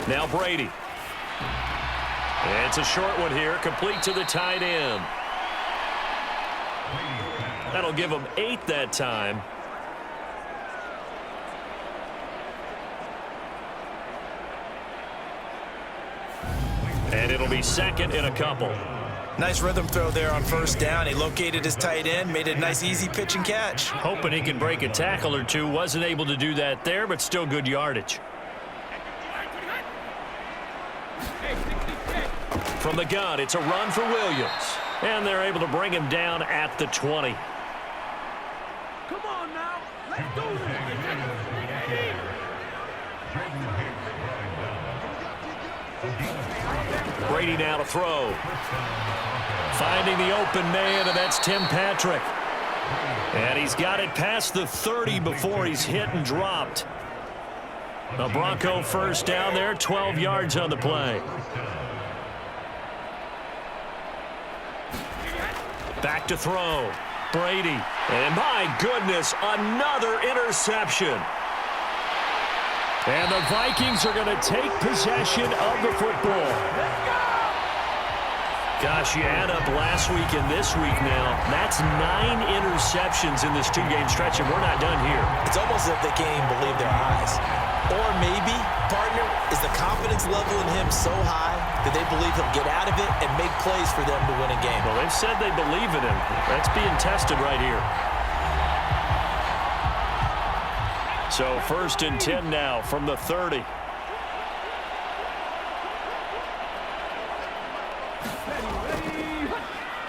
Now Brady. It's a short one here, complete to the tight end. That'll give him 8 that time. And it'll be second in a couple. Nice rhythm throw there on first down. He located his tight end, made a nice easy pitch and catch. Hoping he can break a tackle or two. Wasn't able to do that there, but still good yardage. From the gun, it's a run for Williams. And they're able to bring him down at the 20. Come on now, let's do this. Brady now to throw. Finding the open man, and that's Tim Patrick. And he's got it past the 30 before he's hit and dropped. The Bronco first down there, 12 yards on the play. Back to throw. Brady. And my goodness, another interception. And the Vikings are going to take possession of the football. Gosh, you add up last week and this week now, that's 9 interceptions in this 2-game stretch, and we're not done here. It's almost as if they can't even believe their eyes. Or maybe, partner, is the confidence level in him so high that they believe he'll get out of it and make plays for them to win a game. Well, they've said they believe in him. That's being tested right here. So 1st and 10 now from the 30.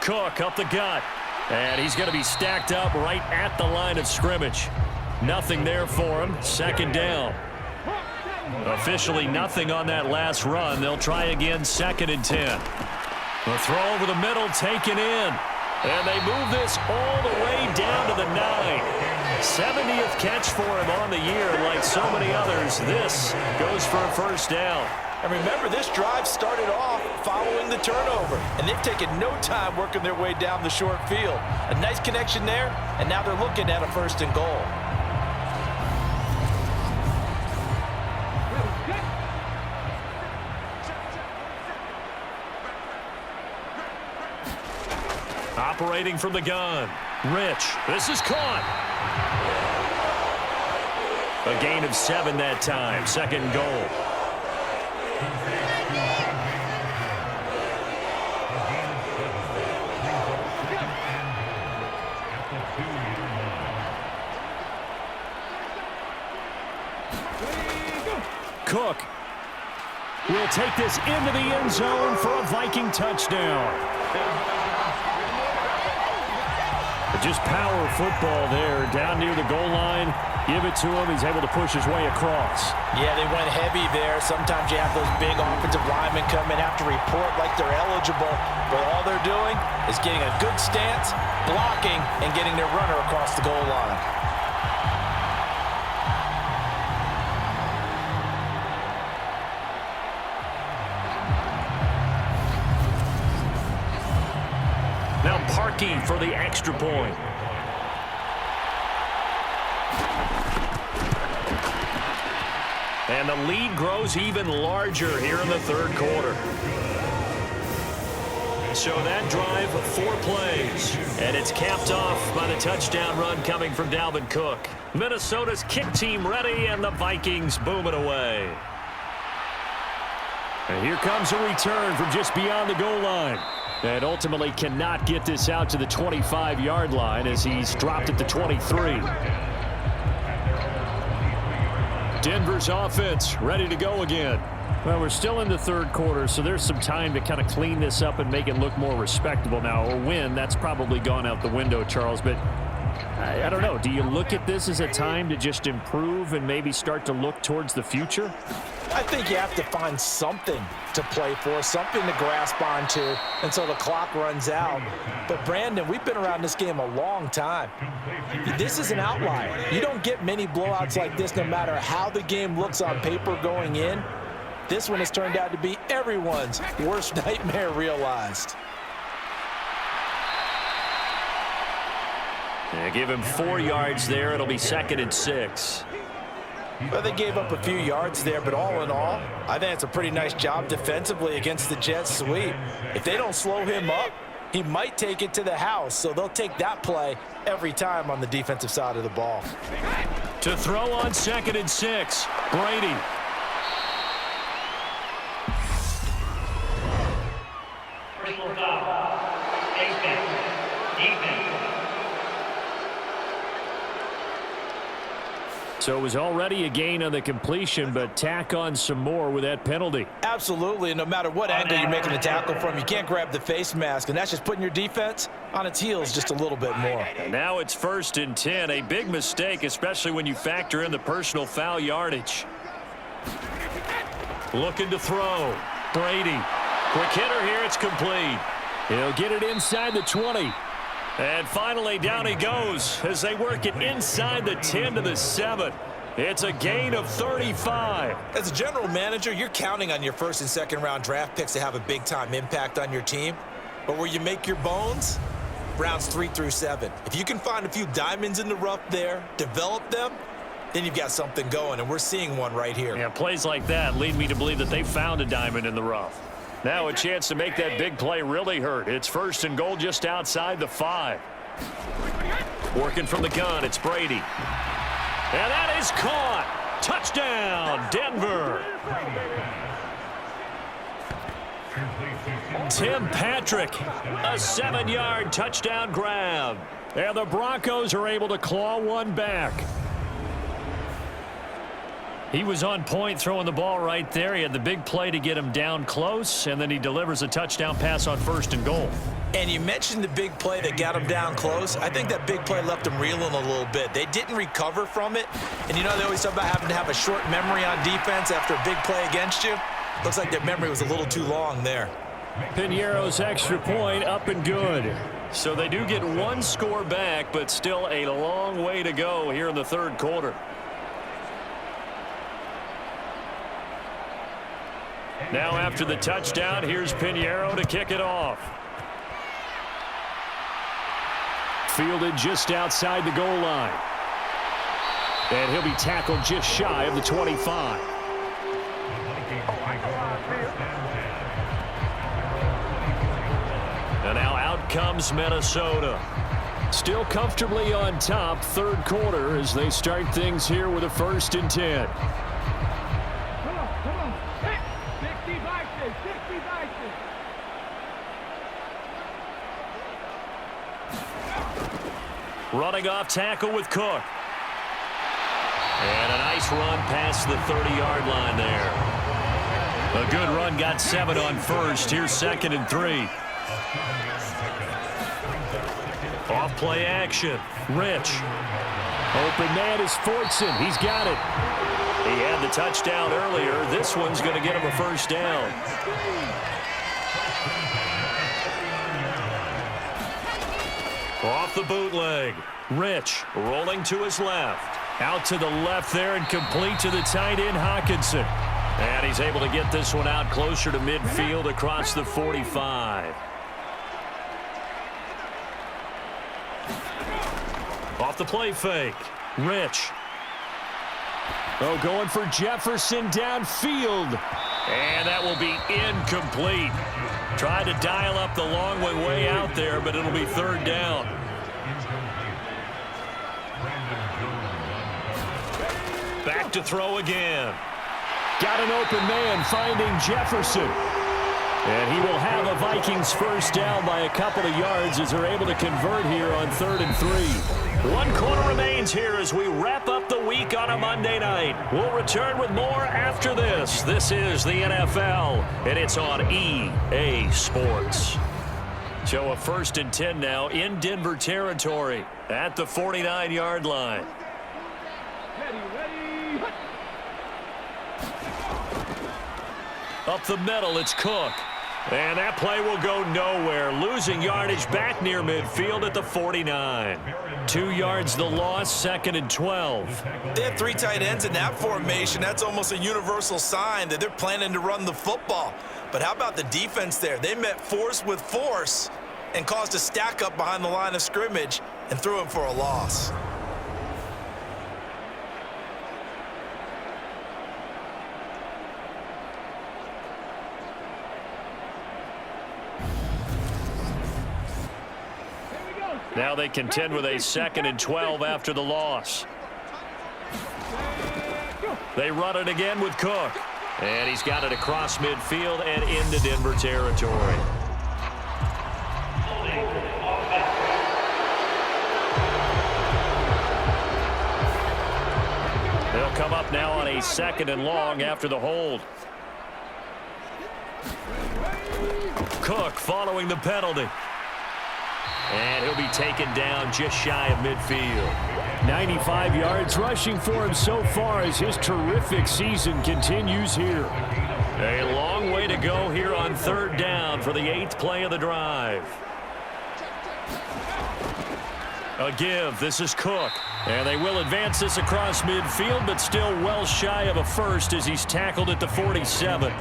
Cook up the gut. And he's going to be stacked up right at the line of scrimmage. Nothing there for him. 2nd down. Officially nothing on that last run. They'll try again 2nd and 10. The throw over the middle taken in. And they move this all the way down to the 9. 70th catch for him on the year. Like so many others, this goes for a 1st down. And remember, this drive started off following the turnover, and they've taken no time working their way down the short field. A nice connection there, and now they're looking at a 1st and goal. Operating from the gun. Rich. This is caught. A gain of 7 that time. 2nd and goal. Cook will take this into the end zone for a Viking touchdown. Just power football there, down near the goal line. Give it to him. He's able to push his way across. Yeah, they went heavy there. Sometimes you have those big offensive linemen come in after report like they're eligible, but all they're doing is getting a good stance, blocking, and getting their runner across the goal line. Now Parkey for the extra point. And the lead grows even larger here in the 3rd quarter. So that drive, 4 plays. And it's capped off by the touchdown run coming from Dalvin Cook. Minnesota's kick team ready, and the Vikings boom it away. And here comes a return from just beyond the goal line. And ultimately cannot get this out to the 25-yard line as he's dropped at the 23. Denver's offense ready to go again. Well, we're still in the 3rd quarter, so there's some time to kind of clean this up and make it look more respectable. Now, a win, that's probably gone out the window, Charles, but I don't know. Do you look at this as a time to just improve and maybe start to look towards the future? I think you have to find something to play for, something to grasp onto until the clock runs out. But, Brandon, we've been around this game a long time. This is an outlier. You don't get many blowouts like this no matter how the game looks on paper going in. This one has turned out to be everyone's worst nightmare realized. Yeah, give him 4 yards there. It'll be 2nd and 6. Well, they gave up a few yards there, but all in all, I think it's a pretty nice job defensively against the jet sweep. If they don't slow him up, he might take it to the house, so they'll take that play every time on the defensive side of the ball. To throw on 2nd and 6, Brady. Personal foul. Defense. So it was already a gain on the completion, but tack on some more with that penalty. Absolutely, and no matter what angle you're making a tackle from, you can't grab the face mask, and that's just putting your defense on its heels just a little bit more. And now it's 1st and 10, a big mistake, especially when you factor in the personal foul yardage. Looking to throw. Brady. Quick hitter here, it's complete. He'll get it inside the 20. And finally, down he goes as they work it inside the 10 to the 7. It's a gain of 35. As a general manager, you're counting on your 1st and 2nd round draft picks to have a big-time impact on your team. But where you make your bones, rounds 3 through 7. If you can find a few diamonds in the rough there, develop them, then you've got something going, and we're seeing one right here. Yeah, plays like that lead me to believe that they found a diamond in the rough. Now a chance to make that big play really hurt. It's 1st and goal just outside the 5. Working from the gun, it's Brady. And that is caught. Touchdown, Denver. Tim Patrick, a 7-yard touchdown grab. And the Broncos are able to claw one back. He was on point throwing the ball right there. He had the big play to get him down close, and then he delivers a touchdown pass on 1st and goal. And you mentioned the big play that got him down close. I think that big play left him reeling a little bit. They didn't recover from it. And you know they always talk about having to have a short memory on defense after a big play against you. Looks like their memory was a little too long there. Pinheiro's extra point up and good. So they do get one score back, but still a long way to go here in the 3rd quarter. Now after the touchdown, here's Pinheiro to kick it off. Fielded just outside the goal line. And he'll be tackled just shy of the 25. And now out comes Minnesota. Still comfortably on top, 3rd quarter as they start things here with a 1st and 10. Running off tackle with Cook. And a nice run past the 30-yard line there. A good run, got 7 on 1st. Here's 2nd and 3. Off play action. Rich. Open man is Fortson. He's got it. He had the touchdown earlier. This one's going to get him a 1st down. Off the bootleg. Rich rolling to his left. Out to the left there and complete to the tight end, Hawkinson. And he's able to get this one out closer to midfield across the 45. Off the play fake. Rich. Oh, going for Jefferson downfield. And that will be incomplete. Tried to dial up the long way out there, but it'll be 3rd down. Back to throw again. Got an open man finding Jefferson. And he will have a Vikings 1st down by a couple of yards as they're able to convert here on 3rd and 3. 1 quarter remains here as we wrap up the week on a Monday night. We'll return with more after this. This is the NFL, and it's on EA Sports. So a 1st and 10 now in Denver territory at the 49-yard line. Up the middle, it's Cook. And that play will go nowhere. Losing yardage back near midfield at the 49. 2 yards the loss, 2nd and 12. They have 3 tight ends in that formation. That's almost a universal sign that they're planning to run the football. But how about the defense there? They met force with force and caused a stack up behind the line of scrimmage and threw him for a loss. Now they contend with a 2nd and 12 after the loss. They run it again with Cook. And he's got it across midfield and into Denver territory. They'll come up now on a 2nd and long after the hold. Cook following the penalty. And he'll be taken down just shy of midfield. 95 yards rushing for him so far as his terrific season continues here. A long way to go here on 3rd down for the 8th play of the drive. A give. This is Cook. And they will advance this across midfield, but still well shy of a first as he's tackled at the 47.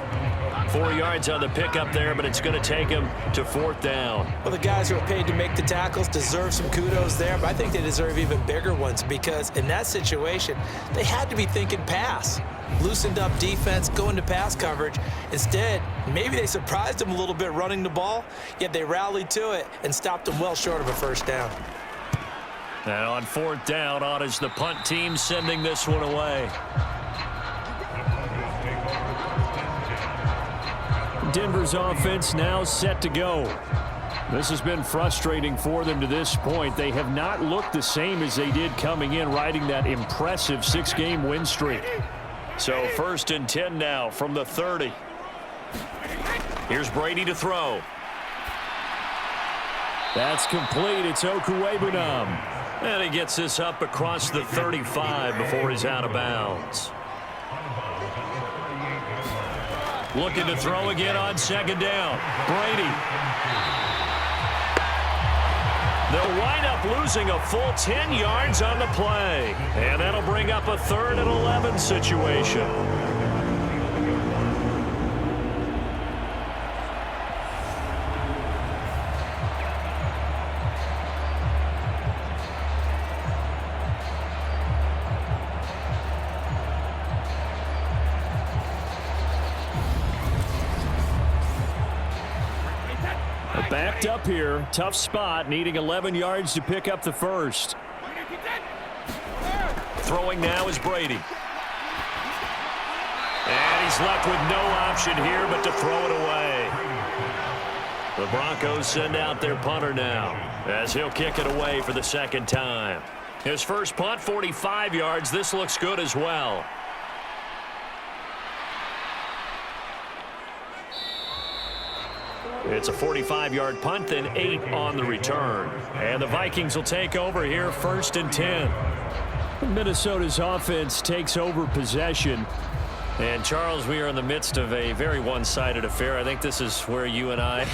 4 yards on the pickup there, but it's going to take him to 4th down. Well, the guys who are paid to make the tackles deserve some kudos there, but I think they deserve even bigger ones because in that situation, they had to be thinking pass. Loosened up defense, going to pass coverage. Instead, maybe they surprised them a little bit running the ball, yet they rallied to it and stopped them well short of a 1st down. Now on 4th down, on is the punt team sending this one away. Denver's offense now set to go. This has been frustrating for them to this point. They have not looked the same as they did coming in, riding that impressive 6-game win streak. So 1st and 10 now from the 30. Here's Brady to throw. That's complete. It's Okuwebunam. And he gets this up across the 35 before he's out of bounds. Looking to throw again on 2nd down. Brady. They'll wind up losing a full 10 yards on the play. And that'll bring up a 3rd and 11 situation. Backed up here. Tough spot. Needing 11 yards to pick up the 1st. Throwing now is Brady. And he's left with no option here but to throw it away. The Broncos send out their punter now as he'll kick it away for the 2nd time. His first punt, 45 yards. This looks good as well. It's a 45-yard punt, then 8 on the return. And the Vikings will take over here, 1st and 10. Minnesota's offense takes over possession. And, Charles, we are in the midst of a very one-sided affair. I think this is where you and I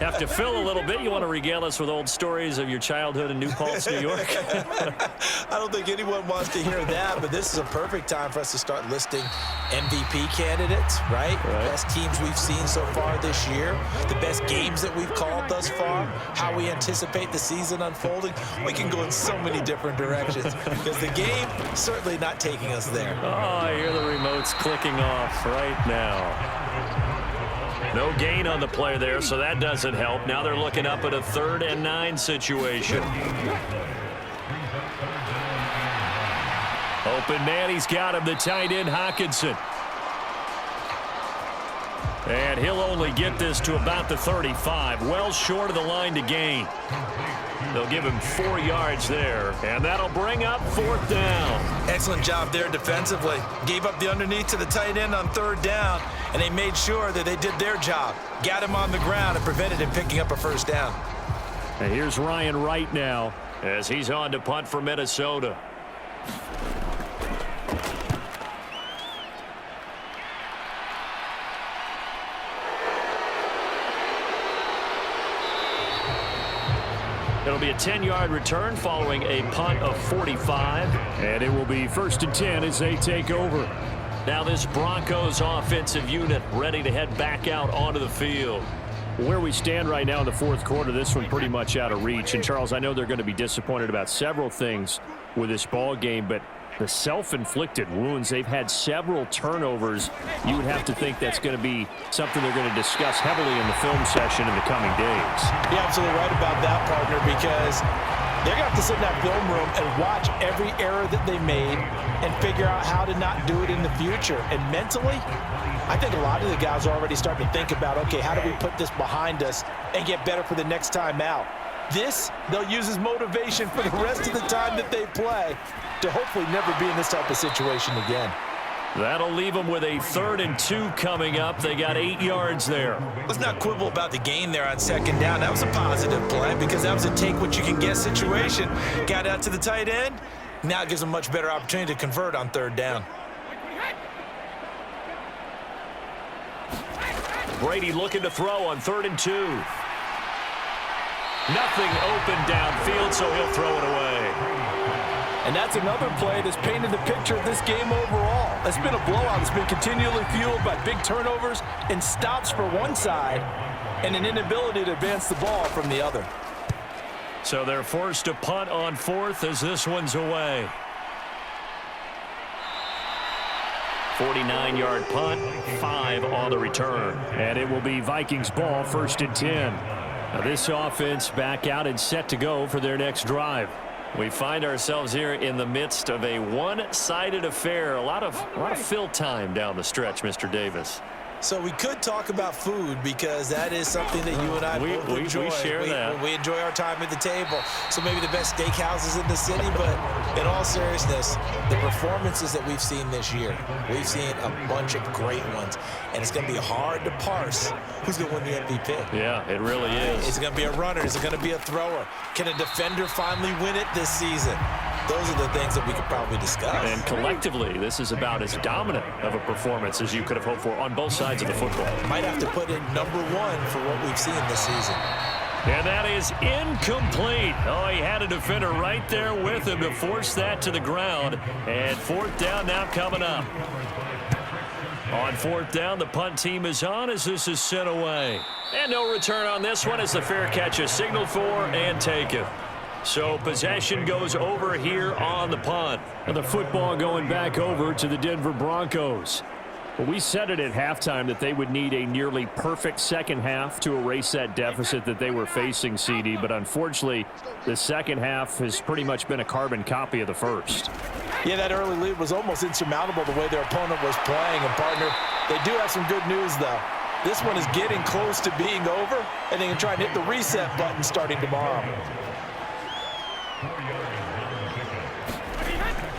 have to fill a little bit. You want to regale us with old stories of your childhood in New Paltz, New York? I don't think anyone wants to hear that, but this is a perfect time for us to start listing MVP candidates, right? Best teams we've seen so far this year, the best games that we've called thus far, how we anticipate the season unfolding. We can go in so many different directions because the game is certainly not taking us there. Oh, I hear the remotes clicking off right now. No gain on the play there, so that doesn't help. Now they're looking up at a 3rd and 9 situation. Open man, he's got him, the tight end, Hawkinson. And he'll only get this to about the 35, well short of the line to gain. They'll give him 4 yards there, and that'll bring up 4th down. Excellent job there defensively. Gave up the underneath to the tight end on 3rd down, and they made sure that they did their job. Got him on the ground and prevented him picking up a 1st down. And here's Ryan Wright now as he's on to punt for Minnesota. It'll be a 10-yard return following a punt of 45. And it will be 1st and 10 as they take over. Now this Broncos offensive unit ready to head back out onto the field. Where we stand right now in the 4th quarter, this one pretty much out of reach. And, Charles, I know they're going to be disappointed about several things with this ball game, but the self-inflicted wounds. They've had several turnovers. You would have to think that's going to be something they're going to discuss heavily in the film session in the coming days. You're absolutely right about that, partner, because they're going to have to sit in that film room and watch every error that they made and figure out how to not do it in the future. And mentally, I think a lot of the guys are already starting to think about, okay, how do we put this behind us and get better for the next time out? This, they'll use as motivation for the rest of the time that they play to hopefully never be in this type of situation again. That'll leave them with a 3rd and 2 coming up. They got 8 yards there. Let's not quibble about the gain there on 2nd down. That was a positive play because that was a take-what-you-can-get situation. Got out to the tight end. Now it gives them a much better opportunity to convert on 3rd down. Brady looking to throw on 3rd and 2. Nothing open downfield, so he'll throw it away. And that's another play that's painted the picture of this game overall. It's been a blowout. It's been continually fueled by big turnovers and stops for one side and an inability to advance the ball from the other. So they're forced to punt on 4th as this one's away. 49-yard punt, 5 on the return. And it will be Vikings ball, 1st and 10. Now this offense back out and set to go for their next drive. We find ourselves here in the midst of a one-sided affair. A lot of fill time down the stretch, Mr. Davis. So we could talk about food because that is something that you and I both enjoy. We share that. We enjoy our time at the table. So maybe the best steakhouses in the city, but in all seriousness, the performances that we've seen this year, we've seen a bunch of great ones, and it's going to be hard to parse who's going to win the MVP. Yeah, it really is. Is it going to be a runner? Is it going to be a thrower? Can a defender finally win it this season? Those are the things that we could probably discuss. And collectively, this is about as dominant of a performance as you could have hoped for on both sides of the football. Might have to put in #1 for what we've seen this season. And that is incomplete. Oh, he had a defender right there with him to force that to the ground. And 4th down now coming up. On 4th down, the punt team is on as this is sent away. And no return on this one as the fair catch is signaled for and taken. So possession goes over here on the punt. And the football going back over to the Denver Broncos. Well, we said it at halftime that they would need a nearly perfect second half to erase that deficit that they were facing, CD. But unfortunately, the second half has pretty much been a carbon copy of the first. Yeah, that early lead was almost insurmountable the way their opponent was playing. And, partner, they do have some good news, though. This one is getting close to being over, and they can try and hit the reset button starting tomorrow.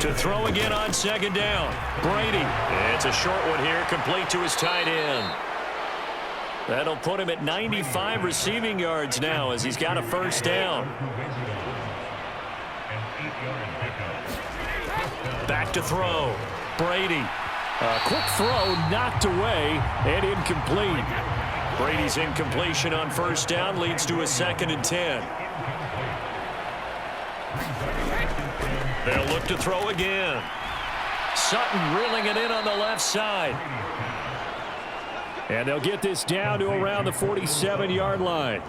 To throw again on 2nd down. Brady. It's a short one here, complete to his tight end. That'll put him at 95 receiving yards now as he's got a 1st down. Back to throw. Brady. A quick throw knocked away and incomplete. Brady's incompletion on 1st down leads to a 2nd and 10. They'll look to throw again. Sutton reeling it in on the left side. And they'll get this down to around the 47-yard line.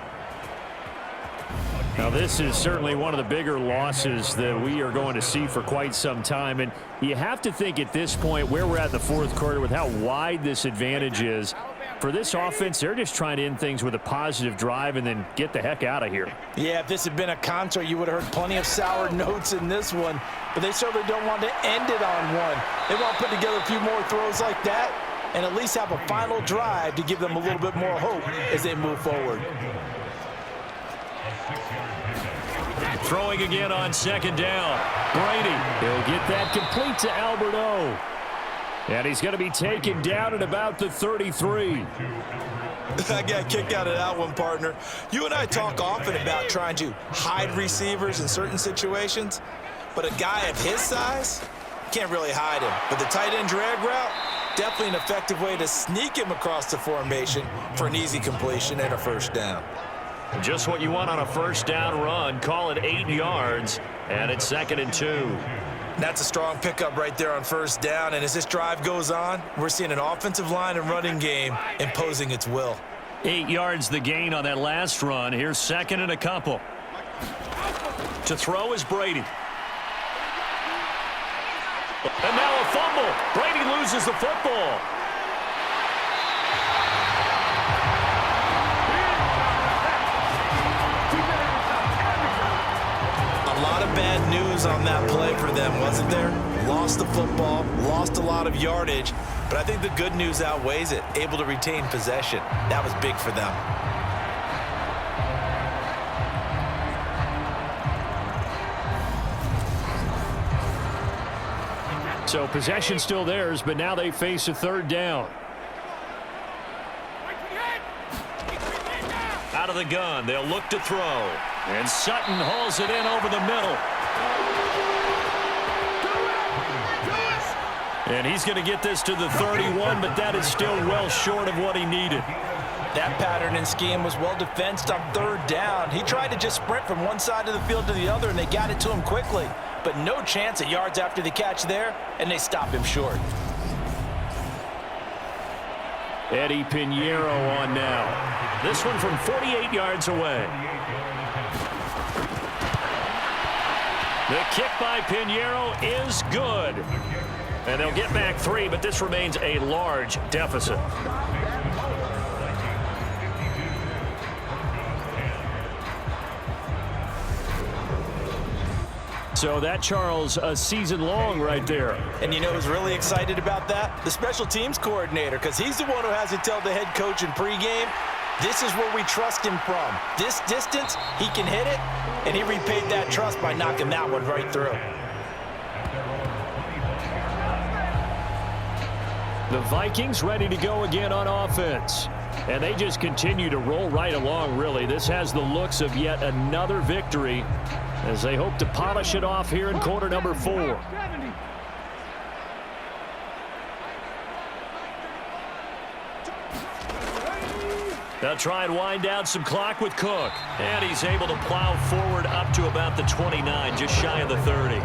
Now, this is certainly one of the bigger losses that we are going to see for quite some time. And you have to think at this point where we're at in the 4th quarter with how wide this advantage is. For this offense, they're just trying to end things with a positive drive and then get the heck out of here. Yeah, if this had been a concert, you would have heard plenty of sour notes in this one. But they certainly don't want to end it on one. They want to put together a few more throws like that and at least have a final drive to give them a little bit more hope as they move forward. Throwing again on 2nd down. Brady, he'll get that complete to Albert O. And he's going to be taken down at about the 33. I got kicked out of that one, partner. You and I talk often about trying to hide receivers in certain situations, but a guy of his size can't really hide him. But the tight end drag route, definitely an effective way to sneak him across the formation for an easy completion and a 1st down. Just what you want on a 1st down run. Call it 8 yards, and it's 2nd and 2. That's a strong pickup right there on 1st down, and as this drive goes on, we're seeing an offensive line and running game imposing its will. 8 yards the gain on that last run. Here's 2nd and a couple. To throw is Brady. And now a fumble. Brady loses the football. A lot of bad news on that play for them, wasn't there? Lost the football, lost a lot of yardage, but I think the good news outweighs it. Able to retain possession. That was big for them. So possession still theirs, but now they face a third down. Out of the gun, they'll look to throw. And Sutton hauls it in over the middle. And he's going to get this to the 31, but that is still well short of what he needed. That pattern and scheme was well defensed on third down. He tried to just sprint from one side of the field to the other, and they got it to him quickly. But no chance at yards after the catch there, and they stop him short. Eddie Pinheiro on now. This one from 48 yards away. The kick by Pinheiro is good. And they'll get back 3, but this remains a large deficit. So that, Charles, a season long right there. And you know who's really excited about that? The special teams coordinator, because he's the one who has to tell the head coach in pregame, this is where we trust him from. This distance, he can hit it, and he repaid that trust by knocking that one right through. The Vikings ready to go again on offense. And they just continue to roll right along, really. This has the looks of yet another victory as they hope to polish it off here in quarter number 4. They'll try and wind down some clock with Cook. And he's able to plow forward up to about the 29, just shy of the 30.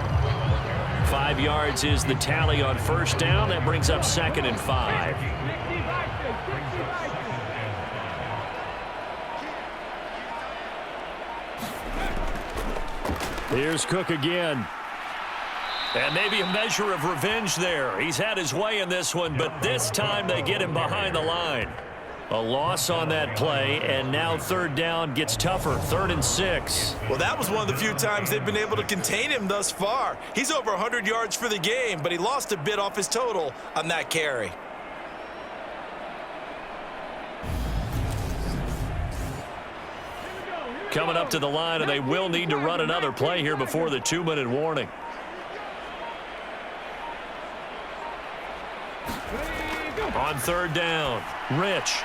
5 yards is the tally on first down. That brings up 2nd and 5. Here's Cook again. And maybe a measure of revenge there. He's had his way in this one, but this time they get him behind the line. A loss on that play, and now third down gets tougher. 3rd and 6. Well, that was one of the few times they've been able to contain him thus far. He's over 100 yards for the game, but he lost a bit off his total on that carry. Coming up to the line, and they will need to run another play here before the 2-minute warning. On third down, Rich.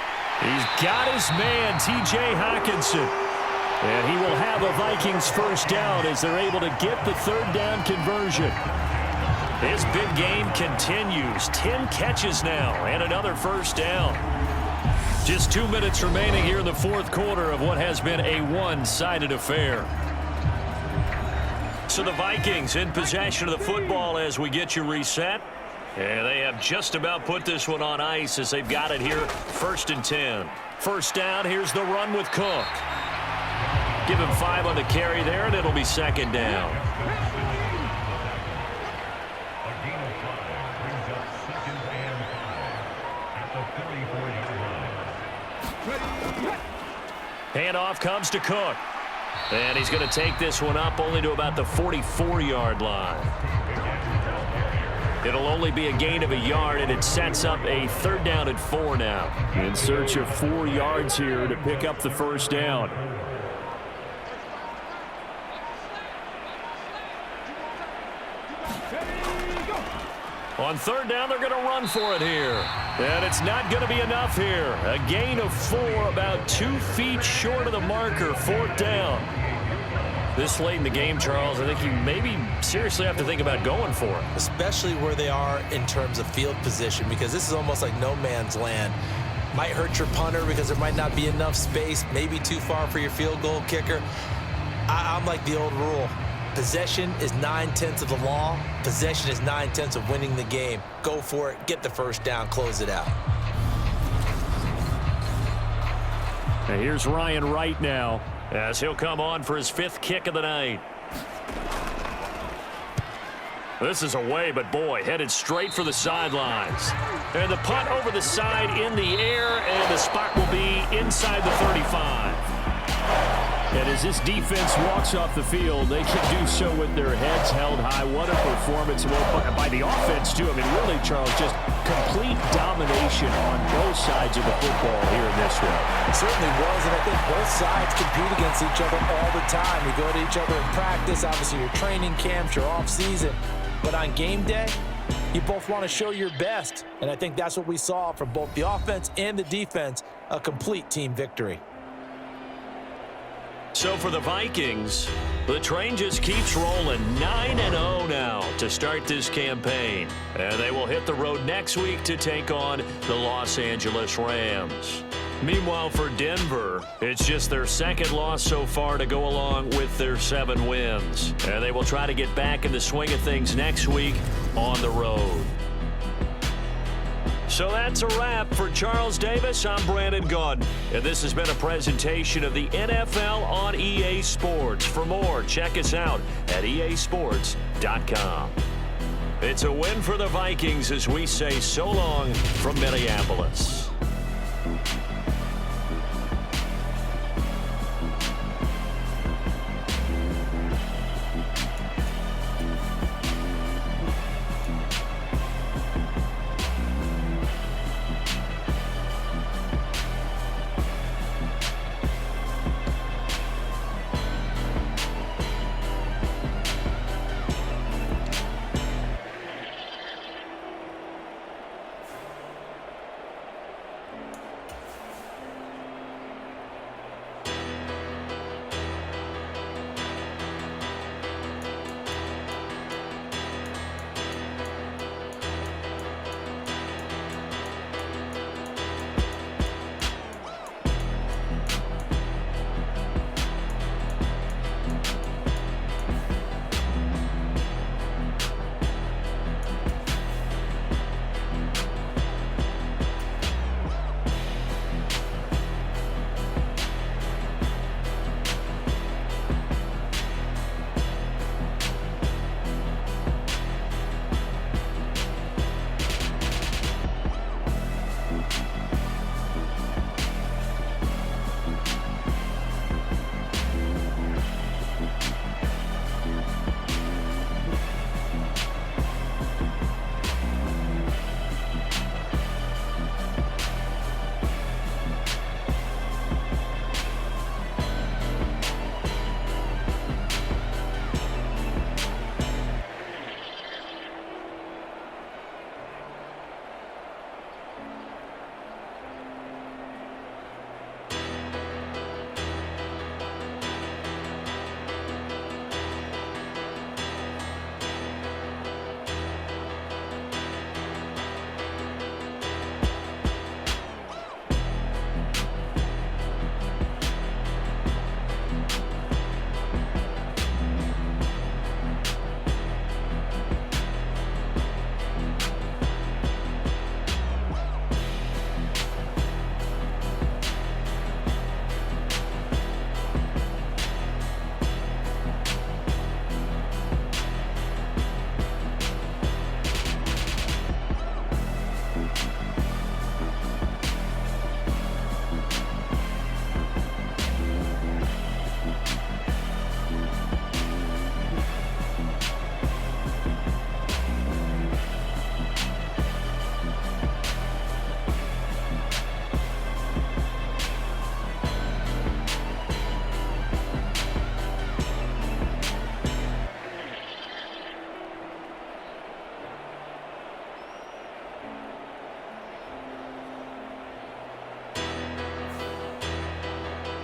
He's got his man, T.J. Hockenson. And he will have a Vikings first down as they're able to get the third down conversion. His big game continues. 10 catches now and another first down. Just 2 minutes remaining here in the fourth quarter of what has been a one-sided affair. So the Vikings in possession of the football as we get you reset. And they have just about put this one on ice as they've got it here. 1st and 10. First down, here's the run with Cook. Give him 5 on the carry there, and it'll be 2nd down. Handoff comes to Cook. And he's going to take this one up only to about the 44-yard line. It'll only be a gain of a yard, and it sets up a 3rd down and 4 now. In search of 4 yards here to pick up the first down. On third down, they're going to run for it here. And it's not going to be enough here. A gain of 4, about 2 feet short of the marker. 4th down. This late in the game, Charles, I think you maybe seriously have to think about going for it. Especially where they are in terms of field position, because this is almost like no man's land. Might hurt your punter because there might not be enough space, maybe too far for your field goal kicker. I'm like the old rule. Possession is 9/10 of the law. Possession is 9/10 of winning the game. Go for it, get the first down, close it out. And here's Ryan Wright now, as he'll come on for his 5th kick of the night. This is away, but boy, headed straight for the sidelines. And the punt over the side in the air, and the spot will be inside the 35. And as this defense walks off the field, they can do so with their heads held high. What a performance by the offense, too. I mean, really, Charles, just complete domination on both sides of the football here in this one. It certainly was, and I think both sides compete against each other all the time. You go to each other in practice, obviously your training camps, your off-season. But on game day, you both want to show your best. And I think that's what we saw from both the offense and the defense, a complete team victory. So for the Vikings, the train just keeps rolling 9-0 now to start this campaign. And they will hit the road next week to take on the Los Angeles Rams. Meanwhile, for Denver, it's just their second loss so far to go along with their 7 wins. And they will try to get back in the swing of things next week on the road. So that's a wrap. For Charles Davis, I'm Brandon Gaudin. And this has been a presentation of the NFL on EA Sports. For more, check us out at easports.com. It's a win for the Vikings as we say so long from Minneapolis.